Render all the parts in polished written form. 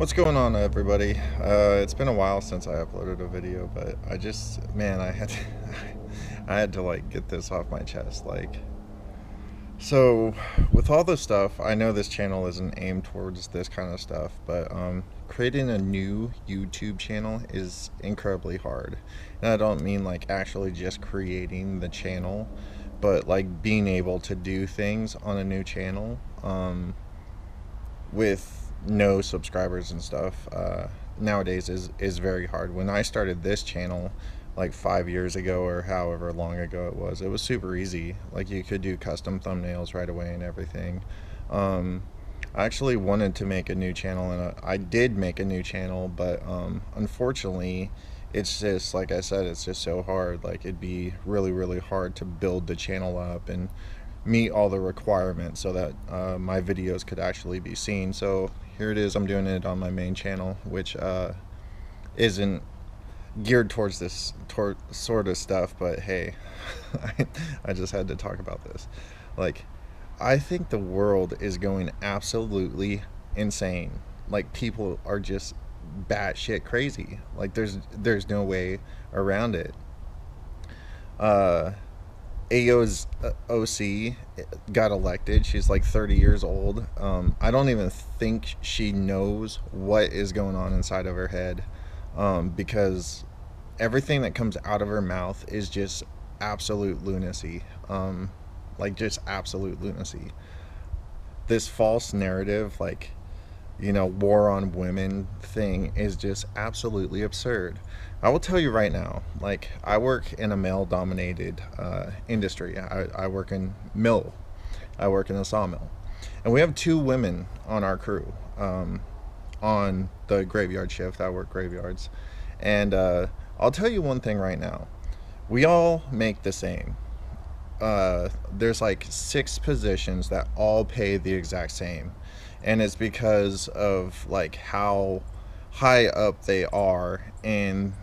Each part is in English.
What's going on, everybody? It's been a while since I uploaded a video, but man, I had to, I had to like get this off my chest. So with all this stuff, I know this channel isn't aimed towards this kind of stuff, but creating a new YouTube channel is incredibly hard. And I don't mean like actually just creating the channel, but like being able to do things on a new channel. With no subscribers and stuff nowadays is very hard. When I started this channel like 5 years ago or however long ago it was super easy. Like you could do custom thumbnails right away and everything. I actually wanted to make a new channel, and I did make a new channel, but unfortunately it's just, like I said, it's just so hard. Like it'd be really hard to build the channel up and meet all the requirements so that my videos could actually be seen. So here it is, I'm doing it on my main channel, which isn't geared towards this sort of stuff, but hey, I just had to talk about this. Like, I think the world is going absolutely insane. Like, people are just batshit crazy. Like, there's no way around it. AO's OC got elected. She's like 30 years old. I don't even think she knows what is going on inside of her head, because everything that comes out of her mouth is just absolute lunacy. Like just absolute lunacy. This false narrative, like, war on women thing is just absolutely absurd. I will tell you right now, like, I work in a male dominated industry. I work in I work in a sawmill, and we have two women on our crew, on the graveyard shift. I work graveyards, and I'll tell you one thing right now, we all make the same. There's like 6 positions that all pay the exact same, and it's because of like how high up they are in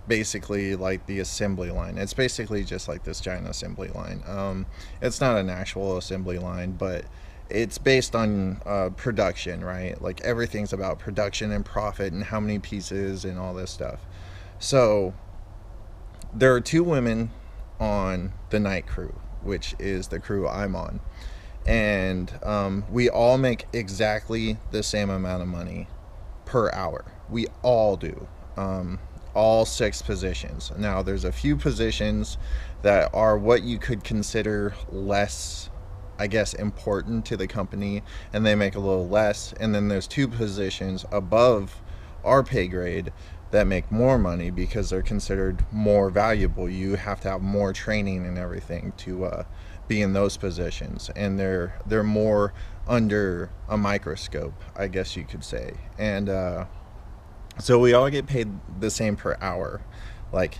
basically like the assembly line. It's basically just like this giant assembly line. It's not an actual assembly line, but it's based on production, right? Like everything's about production and profit and how many pieces and all this stuff. So there are 2 women on the night crew, which is the crew I'm on, and we all make exactly the same amount of money per hour. We all do. All 6 positions. Now there's a few positions that are what you could consider less, I guess, important to the company, and they make a little less, and then there's 2 positions above our pay grade that make more money because they're considered more valuable. You have to have more training and everything to be in those positions, and they're more under a microscope, I guess you could say. And so we all get paid the same per hour. Like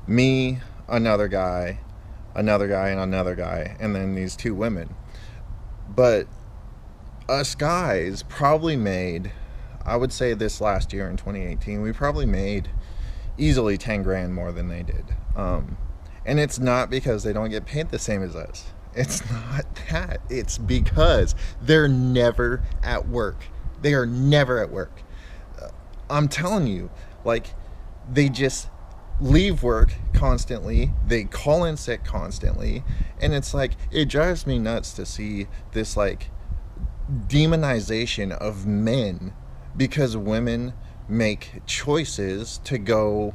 me, another guy, and another guy, and then these 2 women. But us guys probably made, I would say this last year in 2018, we probably made easily 10 grand more than they did. And it's not because they don't get paid the same as us. It's not that. It's because they're never at work. They are never at work. I'm telling you, like, they just leave work constantly. They call in sick constantly. And it's like, it drives me nuts to see this, like, demonization of men because women make choices to go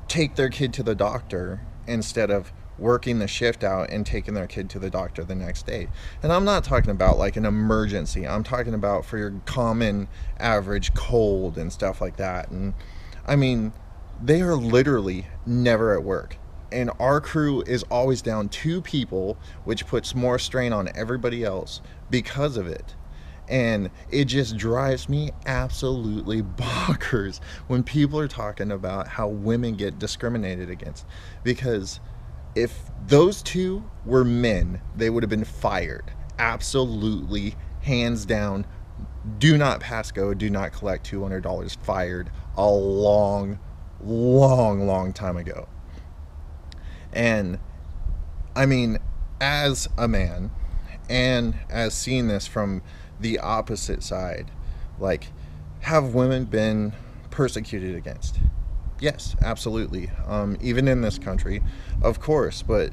take their kid to the doctor instead of working the shift out and taking their kid to the doctor the next day. And I'm not talking about like an emergency. I'm talking about for your common average cold and stuff like that. And I mean, they are literally never at work. And our crew is always down 2 people, which puts more strain on everybody else because of it. And it just drives me absolutely bonkers when people are talking about how women get discriminated against. Because if those 2 were men, they would have been fired. Absolutely, hands down. Do not pass go, do not collect $200, fired a long time ago. And I mean, as a man, and as seeing this from the opposite side, Like, have women been persecuted against? Yes, absolutely. Even in this country, of course, but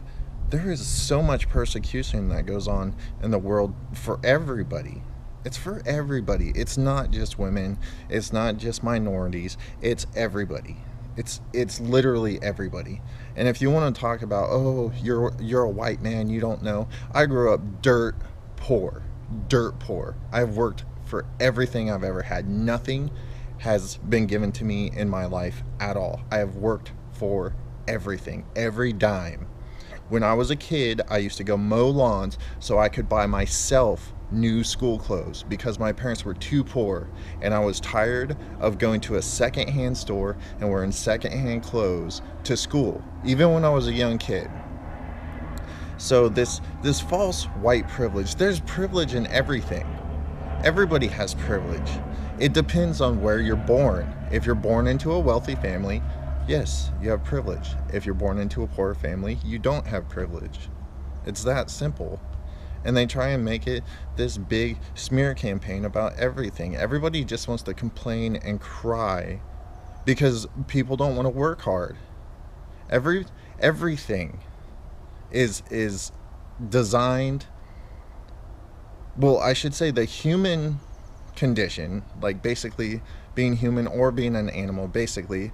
there is so much persecution that goes on in the world for everybody. It's for everybody. It's not just women. It's not just minorities. It's everybody. It's literally everybody. And if you want to talk about, oh, you're a white man, you don't know. I grew up dirt poor. Dirt poor. I've worked for everything I've ever had. Nothing has been given to me in my life at all. I have worked for everything, every dime. When I was a kid, I used to go mow lawns so I could buy myself new school clothes because my parents were too poor, and I was tired of going to a secondhand store and wearing secondhand clothes to school, even when I was a young kid. So this false white privilege, there's privilege in everything. Everybody has privilege. It depends on where you're born. If you're born into a wealthy family, yes, you have privilege. If you're born into a poor family, you don't have privilege. It's that simple. And they try and make it this big smear campaign about everything. Everybody just wants to complain and cry because people don't want to work hard. Everything is designed, well, I should say the human condition, like basically being human or being an animal, basically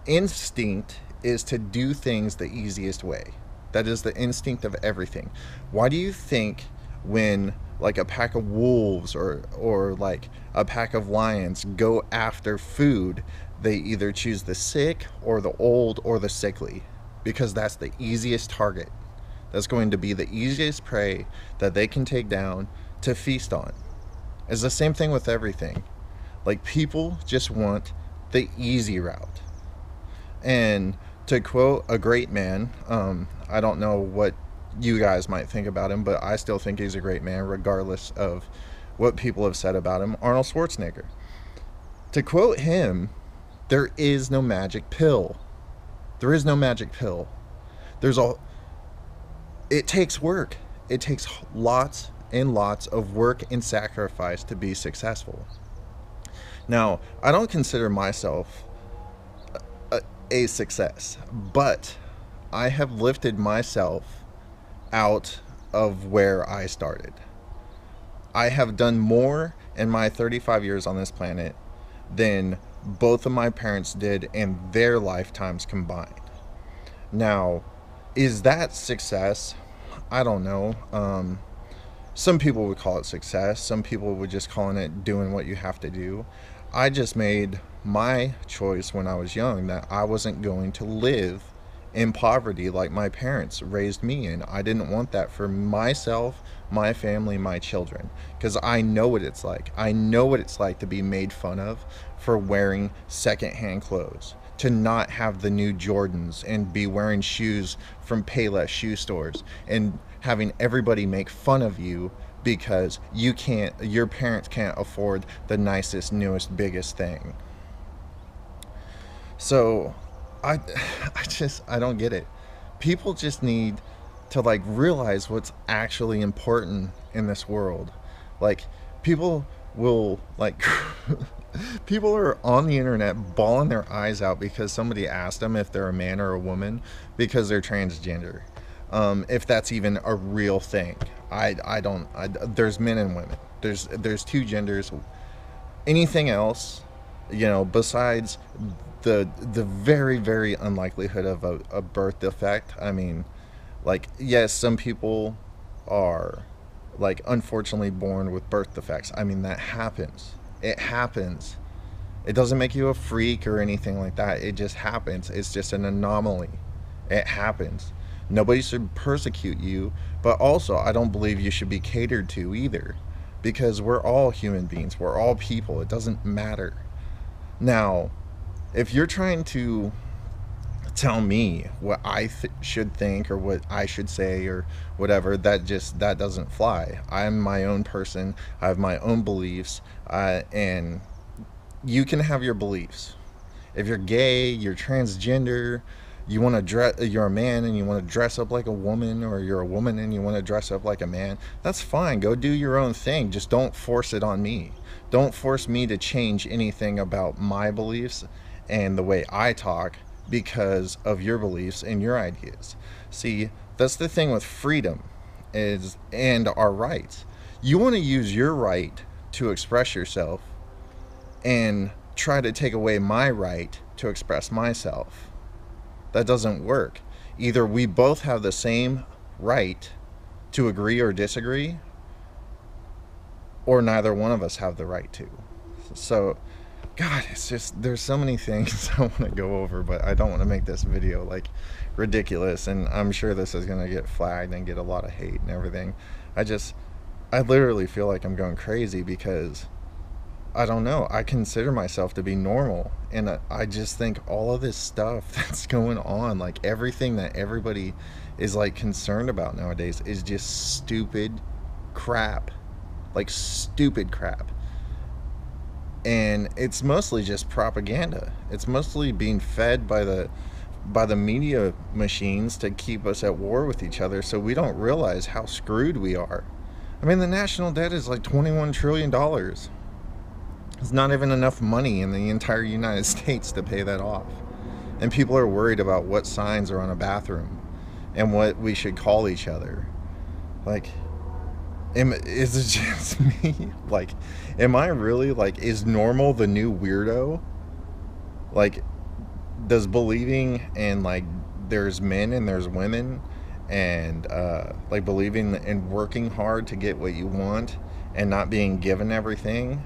instinct is to do things the easiest way. That is the instinct of everything. Why do you think when like a pack of wolves or like a pack of lions go after food, they either choose the sick or the old or the sickly? Because that's the easiest target. That's going to be the easiest prey that they can take down to feast on. It's the same thing with everything. Like, people just want the easy route. And to quote a great man, I don't know what you guys might think about him, but I still think he's a great man regardless of what people have said about him, Arnold Schwarzenegger. To quote him, there is no magic pill. There is no magic pill. It takes work. It takes lots and lots of work and sacrifice to be successful. Now, I don't consider myself a success, but I have lifted myself out of where I started. I have done more in my 35 years on this planet than both of my parents did in their lifetimes combined. Now, is that success? I don't know. Some people would call it success. Some people would just call it doing what you have to do. I just made my choice when I was young that I wasn't going to live in poverty like my parents raised me in. I didn't want that for myself, my family, my children, because I know what it's like. I know what it's like to be made fun of for wearing secondhand clothes, to not have the new Jordans and be wearing shoes from Payless shoe stores and having everybody make fun of you because your parents can't afford the nicest, newest, biggest thing. So I don't get it. People just need to like realize what's actually important in this world. Like, people will like people are on the internet bawling their eyes out because somebody asked them if they're a man or a woman because they're transgender. If that's even a real thing. There's men and women. There's two genders. Anything else, besides the very, very unlikelihood of a birth defect. I mean, like, yes, some people are like unfortunately born with birth defects. I mean, that happens. It happens. It doesn't make you a freak or anything like that. It just happens. It's just an anomaly. It happens. Nobody should persecute you, but also I don't believe you should be catered to either, because we're all human beings. We're all people. It doesn't matter. Now, if you're trying to tell me what I should think or what I should say or whatever, that doesn't fly. I'm my own person. I have my own beliefs, and you can have your beliefs. If you're gay, you're transgender, you're a man and you want to dress up like a woman, or you're a woman and you want to dress up like a man, that's fine. Go do your own thing. Just don't force it on me. Don't force me to change anything about my beliefs and the way I talk because of your beliefs and your ideas. See, that's the thing with freedom is and our rights. You want to use your right to express yourself and try to take away my right to express myself. That doesn't work. Either we both have the same right to agree or disagree, or neither one of us have the right to. So, God, it's just, there's so many things I want to go over, but I don't want to make this video like ridiculous, and I'm sure this is going to get flagged and get a lot of hate and everything. I literally feel like I'm going crazy because I don't know, I consider myself to be normal, and I just think all of this stuff that's going on, like everything that everybody is like concerned about nowadays, is just stupid crap. Like stupid crap. And it's mostly just propaganda. It's mostly being fed by the media machines to keep us at war with each other, so we don't realize how screwed we are. I mean, the national debt is like $21 trillion. It's not even enough money in the entire United States to pay that off. And people are worried about what signs are on a bathroom and what we should call each other. Like, is it just me? Like, am I really, like, is normal the new weirdo? Like, does believing in, like, there's men and there's women, and like believing in working hard to get what you want and not being given everything,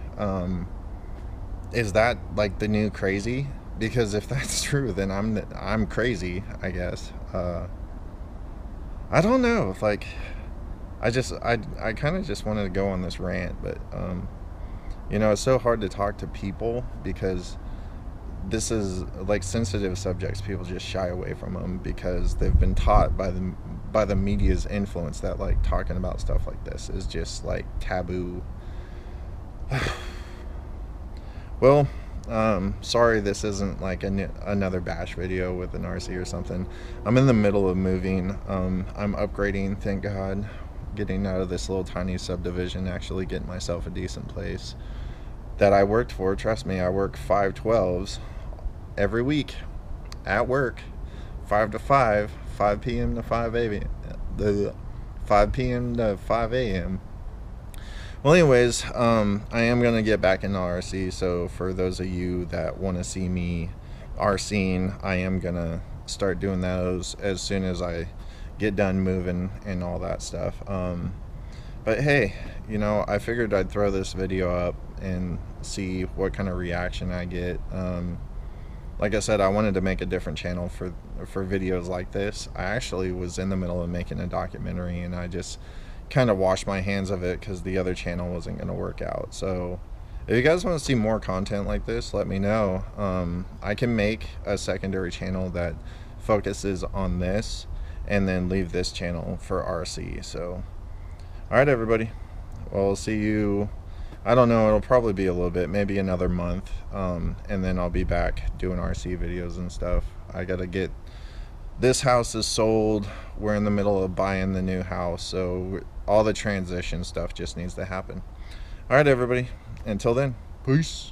is that like the new crazy? Because if that's true, then I'm crazy, I guess. I don't know. Like, I kind of just wanted to go on this rant, but you know, it's so hard to talk to people because this is like sensitive subjects. People just shy away from them because they've been taught by the media's influence that like talking about stuff like this is just like taboo. Well, sorry this isn't like another bash video with an RC or something. I'm in the middle of moving. I'm upgrading, thank God. Getting out of this little tiny subdivision, actually getting myself a decent place that I worked for. Trust me, I work 5/12s every week at work, 5 to 5, 5 p.m. to 5 a.m. 5 p.m. to 5 a.m. Well, anyways, I am gonna get back into RC. So for those of you that want to see me RCing, I am gonna start doing those as soon as I get done moving and all that stuff. But hey, you know, I figured I'd throw this video up and see what kind of reaction I get. Like I said, I wanted to make a different channel for videos like this. I actually was in the middle of making a documentary, and I just kind of washed my hands of it because the other channel wasn't going to work out. So if you guys want to see more content like this, let me know. I can make a secondary channel that focuses on this and then leave this channel for RC. So alright everybody, well, I'll see you, I don't know, it'll probably be a little bit, maybe another month, and then I'll be back doing RC videos and stuff. I gotta get, this house is sold, we're in the middle of buying the new house, so all the transition stuff just needs to happen. Alright everybody, until then, peace.